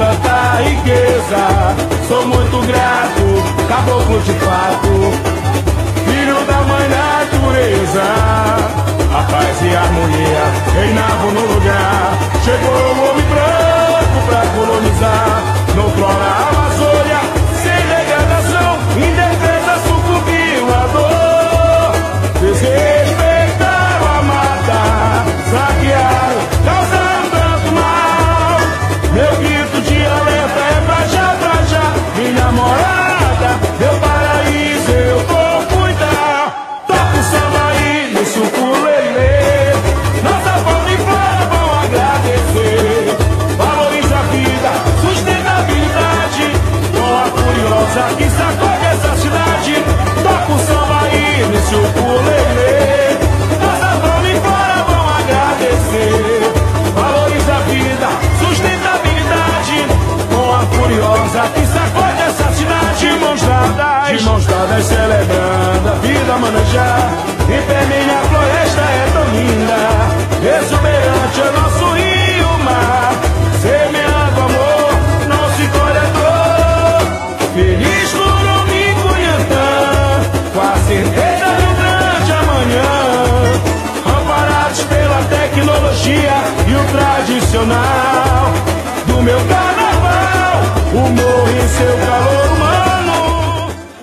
tanta riqueza. Sou muito grato, caboclo de fato, filho da mãe natureza. A paz e a harmonia reinavam no lugar. Chegou o homem branco pra colonizar. Noutrora a Amazônia, sem degradação, indefesa sucumbiu a dor. Desrespeitaram a mata, saquearam, causaram tanto mal. Meu grito de alerta é pra já, minha morada, meu paraíso eu vou cuidar. Toca o samba aí nesse ukulele, nossa fauna e flora vão agradecer. Valoriza a vida, sustentabilidade, com a curiosa que sacode essa cidade. Toca o samba aí nesse ukulele, nossa fauna e flora vão agradecer. Valoriza a vida, sustentabilidade, com a curiosa que sacode essa cidade. De mãos dadas celebrando a vida manejar. Em pé minha floresta é tão linda, exuberante é nosso rio mar. Semeando amor, não se colhe a dor. Feliz Curumim, Cunhantã, com a certeza do grande amanhã. Amparados pela tecnologia e o tradicional do meu carnaval, o morro em seu calor humano.